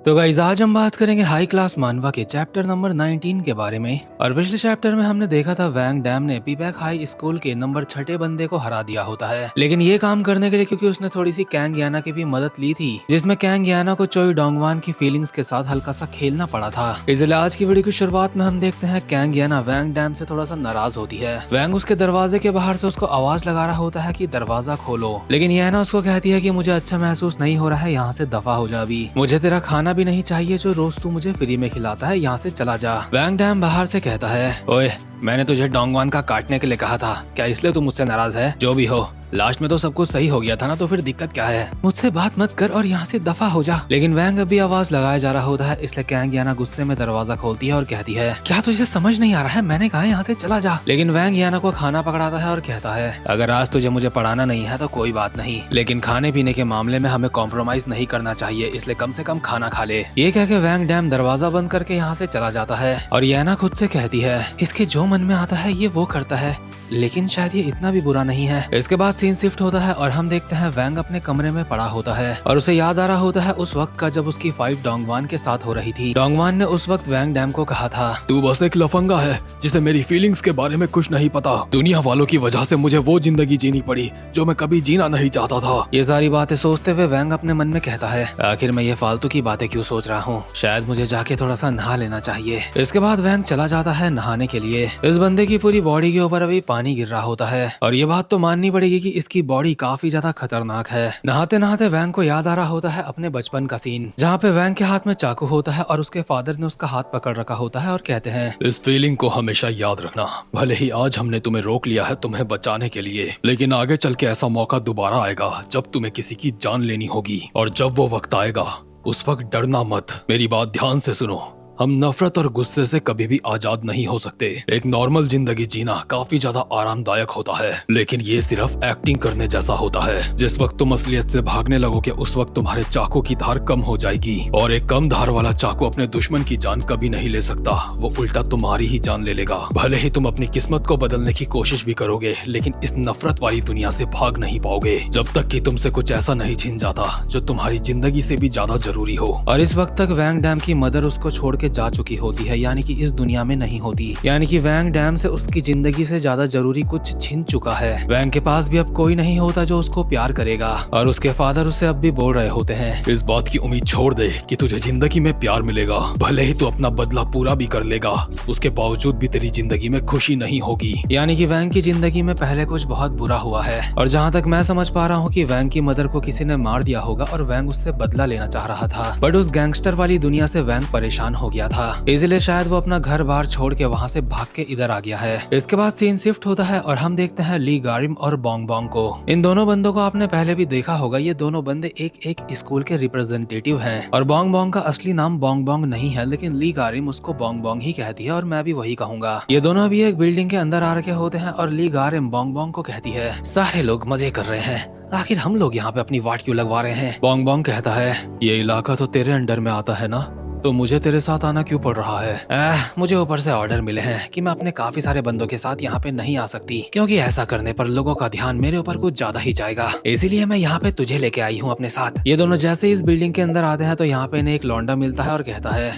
तो गाइस आज हम बात करेंगे हाई क्लास मानवा के चैप्टर नंबर 19 के बारे में। और पिछले चैप्टर में हमने देखा था वैंग डैम ने पीपैक हाई स्कूल के नंबर 6 बंदे को हरा दिया होता है, लेकिन ये काम करने के लिए क्योंकि उसने थोड़ी सी कैंग याना की भी मदद ली थी, जिसमें कैंग याना को चोई डोंगवान की फीलिंग्स के साथ हल्का सा खेलना पड़ा था। इसलिए आज की वीडियो की शुरुआत में हम देखते हैं कैंग याना वैंग डैम से थोड़ा सा नाराज होती है। वैंग उसके दरवाजे के बाहर से उसको आवाज लगा रहा होता है कि दरवाजा खोलो, लेकिन याना उसको कहती है कि मुझे अच्छा महसूस नहीं हो रहा है, यहाँ से दफा हो जा अभी, मुझे तेरा खाना भी नहीं चाहिए जो रोज तू मुझे फ्री में खिलाता है, यहाँ से चला जा। वैंग डैम बाहर से कहता है, ओए मैंने तुझे डोंगवान का काटने के लिए कहा था, क्या इसलिए तू मुझसे नाराज है? जो भी हो, लास्ट में तो सब कुछ सही हो गया था ना, तो फिर दिक्कत क्या है? मुझसे बात मत कर और यहाँ से दफा हो जा। लेकिन वैंग अभी आवाज लगाया जा रहा होता है, इसलिए कैंग याना गुस्से में दरवाजा खोलती है और कहती है, क्या तुझे समझ नहीं आ रहा है? मैंने कहा यहाँ से चला जा। लेकिन वैंग याना को खाना पकड़ाता है और कहता है, अगर आज तुझे मुझे पढ़ाना नहीं है तो कोई बात नहीं, लेकिन खाने पीने के मामले में हमें कॉम्प्रोमाइज नहीं करना चाहिए, इसलिए कम से कम खाना खा ले। ये कह के वैंग डैम दरवाजा बंद करके यहाँ से चला जाता है। और याना खुद से कहती है, इसके जो मन में आता है ये वो करता है, लेकिन शायद ये इतना भी बुरा नहीं है। इसके बाद सीन शिफ्ट होता है और हम देखते हैं वैंग अपने कमरे में पड़ा होता है और उसे याद आ रहा होता है उस वक्त का जब उसकी फाइट डोंगवान के साथ हो रही थी। डोंगवान ने उस वक्त वैंग डैम को कहा था, तू बस एक लफंगा है जिसे मेरी फीलिंग्स के बारे में कुछ नहीं पता। दुनिया वालों की वजह से मुझे वो जिंदगी जीनी पड़ी जो मैं कभी जीना नहीं चाहता था। ये सारी बातें सोचते हुए वैंग अपने मन में कहता है, आखिर मैं ये फालतू की बातें क्यों सोच रहा हूँ, शायद मुझे जाके थोड़ा सा नहा लेना चाहिए। इसके बाद वैंग चला जाता है नहाने के लिए। इस बंदे की पूरी बॉडी के ऊपर अभी पानी गिर रहा होता है और ये बात तो माननी पड़ेगी कि इसकी बॉडी काफी ज्यादा खतरनाक है। नहाते नहाते वैंग को याद आ रहा होता है अपने बचपन का सीन, जहाँ पे वैंग के हाथ में चाकू होता है और उसके फादर ने उसका हाथ पकड़ रखा होता है और कहते हैं, इस फीलिंग को हमेशा याद रखना। भले ही आज हमने तुम्हें रोक लिया है तुम्हें बचाने के लिए, लेकिन आगे चल के ऐसा मौका दोबारा आएगा जब तुम्हें किसी की जान लेनी होगी, और जब वो वक्त आएगा उस वक्त डरना मत। मेरी बात ध्यान से सुनो, हम नफरत और गुस्से से कभी भी आजाद नहीं हो सकते। एक नॉर्मल जिंदगी जीना काफी ज्यादा आरामदायक होता है, लेकिन ये सिर्फ एक्टिंग करने जैसा होता है। जिस वक्त तुम असलियत से भागने लगोगे उस वक्त तुम्हारे चाकू की धार कम हो जाएगी, और एक कम धार वाला चाकू अपने दुश्मन की जान कभी नहीं ले सकता, वो उल्टा तुम्हारी ही जान ले लेगा। भले ही तुम अपनी किस्मत को बदलने की कोशिश भी करोगे, लेकिन इस नफरत वाली दुनिया से भाग नहीं पाओगे जब तक कि तुमसे कुछ ऐसा नहीं छिन जाता जो तुम्हारी जिंदगी से भी ज्यादा जरूरी हो। और इस वक्त तक वैंग डैम की मदर उसको छोड़ के जा चुकी होती है, यानी कि इस दुनिया में नहीं होती, यानी कि वैंग डैम से उसकी जिंदगी से ज्यादा जरूरी कुछ छिन चुका है। वैंग के पास भी अब कोई नहीं होता जो उसको प्यार करेगा, और उसके फादर उसे अब भी बोल रहे होते हैं, इस बात की उम्मीद छोड़ दे कि तुझे जिंदगी में प्यार मिलेगा। भले ही तू अपना बदला पूरा भी कर लेगा, उसके बावजूद भी तेरी जिंदगी में खुशी नहीं होगी। यानी कि वैंग की जिंदगी में पहले कुछ बहुत बुरा हुआ है, और जहाँ तक मैं समझ पा रहा हूँ कि वैंग की मदर को किसी ने मार दिया होगा और वैंग उससे बदला लेना चाह रहा था, बट उस गैंगस्टर वाली दुनिया से वैंग परेशान हो गया था, इसलिए शायद वो अपना घर बार छोड़ के वहाँ से भाग के इधर आ गया है। इसके बाद सीन शिफ्ट होता है और हम देखते हैं ली गारिम और बोंग बोंग को। इन दोनों बंदों को आपने पहले भी देखा होगा, ये दोनों बंदे एक स्कूल के रिप्रेजेंटेटिव हैं, और बोंग बोंग का असली नाम बोंग बोंग नहीं है, लेकिन ली गारिम उसको बोंग बोंग ही कहती है और मैं भी वही कहूंगा। ये दोनों अभी एक बिल्डिंग के अंदर आ रखे होते हैं और ली गारिम बोंग बोंग को कहती है, सारे लोग मजे कर रहे हैं, आखिर हम लोग यहाँ पे अपनी वाट क्यों लगवा रहे हैं? बोंग बोंग कहता है, ये इलाका तो तेरे अंडर में आता है ना, तो मुझे तेरे साथ आना क्यों पड़ रहा है? मुझे ऊपर से ऑर्डर मिले हैं कि मैं अपने काफी सारे बंदों के साथ यहाँ पे नहीं आ सकती, क्योंकि ऐसा करने पर लोगों का ध्यान मेरे ऊपर कुछ ज्यादा ही जाएगा, इसीलिए मैं यहाँ पे तुझे लेके आई हूँ अपने साथ। ये दोनों जैसे इस बिल्डिंग के अंदर आते हैं तो यहाँ पे इन्हें एक लौंडा मिलता है और कहता है,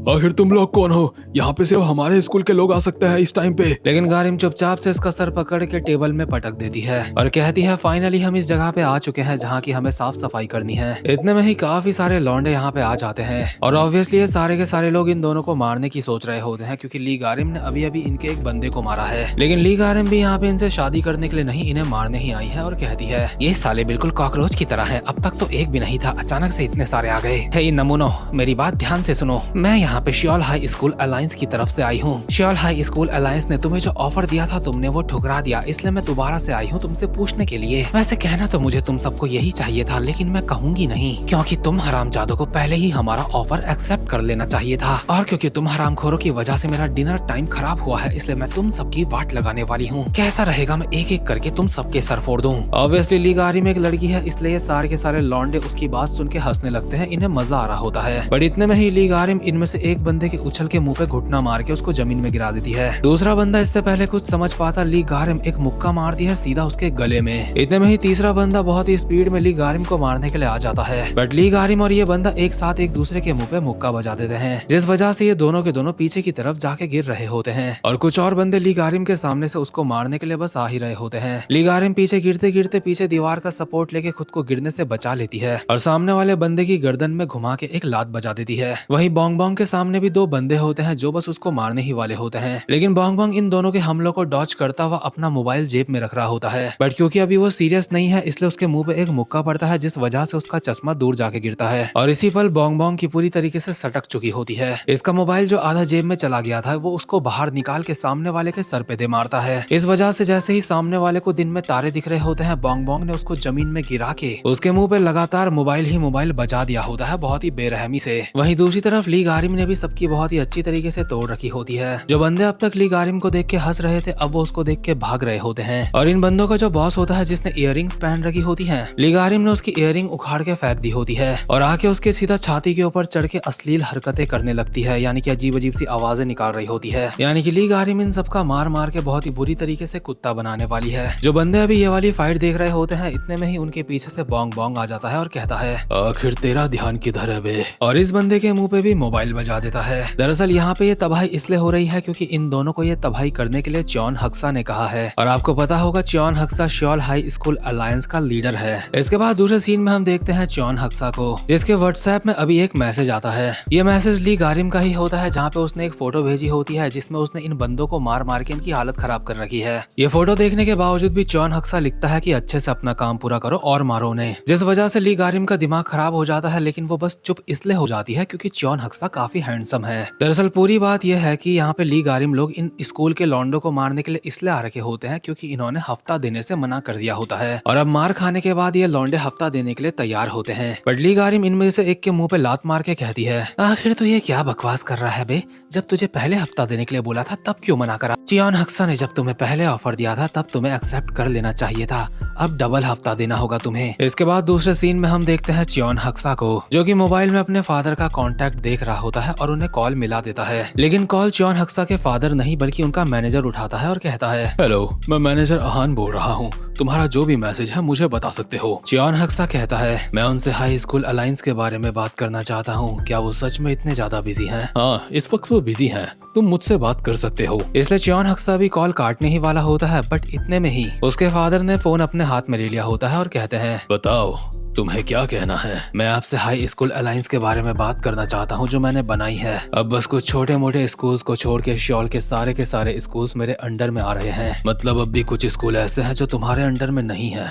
आखिर तुम लोग कौन हो? यहाँ पे सिर्फ हमारे स्कूल के लोग आ सकते हैं इस टाइम पे। लेकिन गारिम चुपचाप से इसका सर पकड़ के टेबल में पटक देती है और कहती है, फाइनली हम इस जगह पे आ चुके हैं जहाँ की हमें साफ सफाई करनी है। इतने में ही काफी सारे लौंडे यहाँ पे आ जाते हैं और ऑब्वियसली ये सारे के सारे लोग इन दोनों को मारने की सोच रहे होते हैं, क्योंकि ली गारिम ने अभी अभी इनके एक बंदे को मारा है। लेकिन ली गारिम भी यहाँ पे इनसे शादी करने के लिए नहीं, इन्हें मारने ही आई है और कहती है, ये साले बिल्कुल कॉकरोच की तरह है, अब तक तो एक भी नहीं था, अचानक से इतने सारे आ गए। हे नमूनो, मेरी बात ध्यान से सुनो, मैं यहाँ पे श्योल हाई स्कूल अलायंस की तरफ से आई हूँ। श्योल हाई स्कूल अलायंस ने तुम्हें जो ऑफर दिया था तुमने वो ठुकरा दिया, इसलिए मैं दोबारा से आई हूँ तुमसे पूछने के लिए। वैसे कहना तो मुझे तुम सबको यही चाहिए था, लेकिन मैं कहूंगी नहीं, क्योंकि तुम हरामजादों को पहले ही हमारा ऑफर एक्सेप्ट कर लेना चाहिए था, और क्योंकि तुम हरामखोरों की वजह से मेरा डिनर टाइम खराब हुआ है, इसलिए मैं तुम सबकी वाट लगाने वाली हूँ। कैसा रहेगा मैं एक एक करके तुम सबके सर फोड़ दूं। ऑब्वियसली ली गारिम एक लड़की है, इसलिए सारे के सारे लौंडे उसकी बात सुन के हंसने लगते हैं, इन्हें मजा आ रहा होता है। बट इतने में ही ली गारिम इनमें से एक बंदे के उछल के मुंह पे घुटना मार के उसको जमीन में गिरा देती है। दूसरा बंदा इससे पहले कुछ समझ पाता ली गारिम एक मुक्का मारती है सीधा उसके गले में। इतने में ही तीसरा बंदा बहुत ही स्पीड में ली गारिम को मारने के लिए आ जाता है, बट ली गारिम और ये बंदा एक साथ एक दूसरे के मुंह पे मुक्का बजा देते हैं, जिस वजह से ये दोनों के दोनों पीछे की तरफ जाके गिर रहे होते हैं और कुछ और बंदे ली गारिम के सामने से उसको मारने के लिए बस आ ही रहे होते हैं। ली गारिम पीछे गिरते गिरते पीछे दीवार का सपोर्ट लेके खुद को गिरने से बचा लेती है और सामने वाले बंदे की गर्दन में घुमा के एक लात बजा देती है। वहीं बोंग बोंग के सामने भी दो बंदे होते हैं जो बस उसको मारने ही वाले होते हैं, लेकिन बोंग बोंग इन दोनों के हमलों को डॉच करता हुआ अपना मोबाइल जेब में रख रहा होता है, बट क्योंकि अभी वो सीरियस नहीं है इसलिए उसके मुंह पे एक मुक्का पड़ता है, जिस वजह से उसका चश्मा दूर जाके गिरता है और इसी पल बोंग बोंग की पूरी तरीके से सटक चुकी होती है। इसका मोबाइल जो आधा जेब में चला गया था वो उसको बाहर निकाल के सामने वाले के सर पे दे मारता है। इस वजह से जैसे ही सामने वाले को दिन में तारे दिख रहे होते हैं, बोंग बोंग ने उसको जमीन में गिरा के उसके मुंह पे लगातार मोबाइल ही मोबाइल बजा दिया होता है, बहुत ही बेरहमी से। वहीं दूसरी तरफ ली गारिम ने भी सबकी बहुत ही अच्छी तरीके से तोड़ रखी होती है। जो बंदे अब तक ली गारिम को देख के हंस रहे थे अब वो उसको देख के भाग रहे होते हैं और इन बंदों का जो बॉस होता है जिसने इयररिंग्स पहन रखी होती है, ली गारिम ने उसकी इयररिंग उखाड़ के फेंक दी होती है और आके उसके सीधा छाती के ऊपर चढ़ के अश्लील हरकतें करने लगती है, यानी कि अजीब अजीब सी आवाजें निकाल रही होती है। यानी कि ली गारिम इन सबका मार मार के बहुत ही बुरी तरीके से कुत्ता बनाने वाली है। जो बंदे अभी ये वाली फाइट देख रहे होते हैं इतने में ही उनके पीछे से बोंग बोंग आ जाता है और कहता है, आखिर तेरा ध्यान किधर है बे? और इस बंदे के मुंह पे भी मोबाइल बजा देता है। दरअसल यहाँ पे ये तबाही इसलिए हो रही है क्योंकि इन दोनों को ये तबाही करने के लिए चॉन हक्सा ने कहा है और आपको पता होगा चॉन हक्सा श्योल हाई स्कूल अलायंस का लीडर है। इसके बाद दूसरे सीन में हम देखते हैं चॉन हक्सा को, जिसके व्हाट्सएप में अभी एक मैसेज आता है। ये मैसेज ली गारिम का ही होता है जहाँ पे उसने एक फोटो भेजी होती है जिसमें उसने इन बंदों को मार मार के इनकी हालत खराब कर रखी है। ये फोटो देखने के बावजूद भी चॉन हक्सा लिखता है कि अच्छे से अपना काम पूरा करो और मारो उन्हें, जिस वजह से ली गारिम का दिमाग खराब हो जाता है, लेकिन वो बस चुप इसलिए हो जाती है क्योंकि चॉन हक्सा काफी हैंडसम है। दरअसल पूरी बात यह है कि यहाँ पे ली गारिम लोग इन स्कूल के लॉन्डो को मारने के लिए इसलिए आ रखे होते हैं क्योंकि इन्होंने हफ्ता देने से मना कर दिया होता है और अब मार खाने के बाद ये लॉन्डे हफ्ता देने के लिए तैयार होते हैं। बट ली गारिम इनमें से एक के मुंह पे लात मार के कहती है, आखिर तो ये क्या बकवास कर रहा है बे? जब तुझे पहले हफ्ता देने के लिए बोला था तब क्यों मना करा? चियोन हक्सा ने जब तुम्हें पहले ऑफर दिया था तब तुम्हें एक्सेप्ट कर लेना चाहिए था, अब डबल हफ्ता देना होगा तुम्हें। इसके बाद दूसरे सीन में हम देखते हैं चियोन हक्सा को जो कि मोबाइल में अपने फादर का कांटेक्ट देख रहा होता है और उन्हें कॉल मिला देता है, लेकिन कॉल चियोन हक्सा के फादर नहीं बल्कि उनका मैनेजर उठाता है और कहता है, हेलो मैं मैनेजर अहान बोल रहा हूँ, तुम्हारा जो भी मैसेज है मुझे बता सकते हो। चियोन हक्सा कहता है, मैं उनसे हाई स्कूल अलायंस के बारे में बात करना चाहता हूँ, क्या वो सच में इतने ज्यादा बिजी हैं? हाँ इस वक्त वो बिजी हैं, तुम मुझसे बात कर सकते हो। इसलिए चियोन हक्सा भी कॉल काटने ही वाला होता है, बट इतने में ही उसके फादर ने फोन अपने हाथ में ले लिया होता है और कहते हैं, बताओ तुम्हें क्या कहना है? मैं आपसे हाई स्कूल अलायंस के बारे में बात करना चाहता हूँ जो मैंने बनाई है। अब बस कुछ छोटे मोटे स्कूल्स को छोड़ के श्योल के सारे स्कूल्स मेरे अंडर में आ रहे हैं। मतलब अब भी कुछ स्कूल ऐसे हैं जो तुम्हारे अंडर में नहीं है।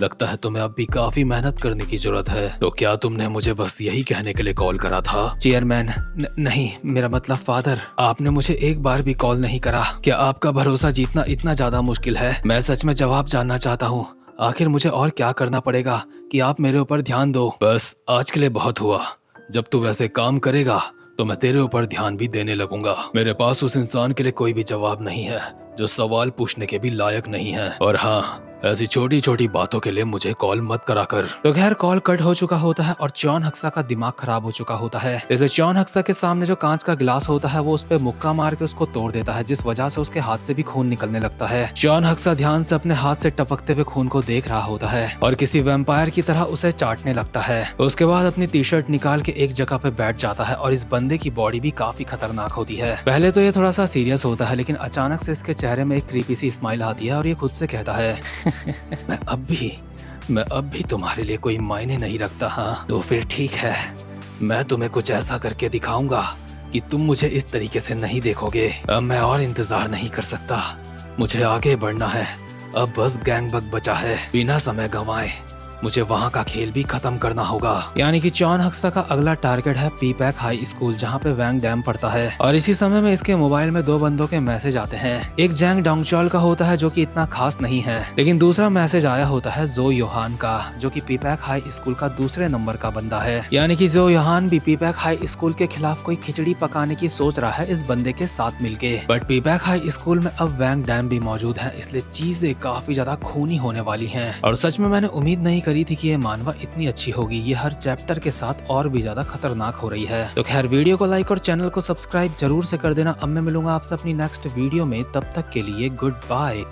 लगता है तुम्हें अब भी काफी मेहनत करने की जरूरत है। तो क्या तुमने मुझे बस यही कहने के लिए कॉल करा था? चेयरमैन नहीं, मेरा मतलब फादर, आपने मुझे एक बार भी कॉल नहीं करा। क्या आपका भरोसा जीतना इतना ज्यादा मुश्किल है? मैं सच में जवाब जानना चाहता हूँ। आखिर मुझे और क्या करना पड़ेगा कि आप मेरे ऊपर ध्यान दो? बस आज के लिए बहुत हुआ। जब तू वैसे काम करेगा तो मैं तेरे ऊपर ध्यान भी देने लगूंगा। मेरे पास उस इंसान के लिए कोई भी जवाब नहीं है जो सवाल पूछने के भी लायक नहीं है। और हाँ, ऐसी छोटी छोटी बातों के लिए मुझे कॉल मत करा कर। तो खैर कॉल कट हो चुका होता है और चॉन हक्सा का दिमाग खराब हो चुका होता है। जैसे चॉन हक्सा के सामने जो कांच का गिलास होता है वो उस पे मुक्का मार के उसको तोड़ देता है, जिस वजह से उसके हाथ से भी खून निकलने लगता है। चॉन हक्सा ध्यान से अपने हाथ से टपकते हुए खून को देख रहा होता है और किसी वैम्पायर की तरह उसे चाटने लगता है। उसके बाद अपनी टी शर्ट निकाल के एक जगह पे बैठ जाता है और इस बंदे की बॉडी भी काफी खतरनाक होती है। पहले तो ये थोड़ा सा सीरियस होता है, लेकिन अचानक से इसके चेहरे में एक क्रीपी सी स्माइल आती है और ये खुद से कहता है, मैं अब भी तुम्हारे लिए कोई मायने नहीं रखता। हाँ तो फिर ठीक है, मैं तुम्हें कुछ ऐसा करके दिखाऊंगा कि तुम मुझे इस तरीके से नहीं देखोगे। अब मैं और इंतजार नहीं कर सकता, मुझे आगे बढ़ना है। अब बस गैंग बग बचा है, बिना समय गंवाए मुझे वहाँ का खेल भी खत्म करना होगा। यानी कि चॉन हक्सा का अगला टारगेट है पीपैक हाई स्कूल, जहाँ पे वैंग डैम पड़ता है। और इसी समय में इसके मोबाइल में दो बंदों के मैसेज आते हैं। एक जैंग डोंगचॉल का होता है जो कि इतना खास नहीं है, लेकिन दूसरा मैसेज आया होता है जो योहान का, जो कि पीपैक हाई स्कूल का दूसरे नंबर का बंदा है। यानी कि जो योहान भी पीपैक हाई स्कूल के खिलाफ कोई खिचड़ी पकाने की सोच रहा है इस बंदे के साथ मिलके। बट पीपैक हाई स्कूल में अब वैंग डैम भी मौजूद है, इसलिए चीजें काफी ज्यादा खूनी होने वाली है। और सच में मैंने उम्मीद नहीं करी करी थी कि ये मानवा इतनी अच्छी होगी, ये हर चैप्टर के साथ और भी ज्यादा खतरनाक हो रही है। तो खैर वीडियो को लाइक और चैनल को सब्सक्राइब जरूर से कर देना। अब मैं मिलूंगा आपसे अपनी नेक्स्ट वीडियो में, तब तक के लिए गुड बाय।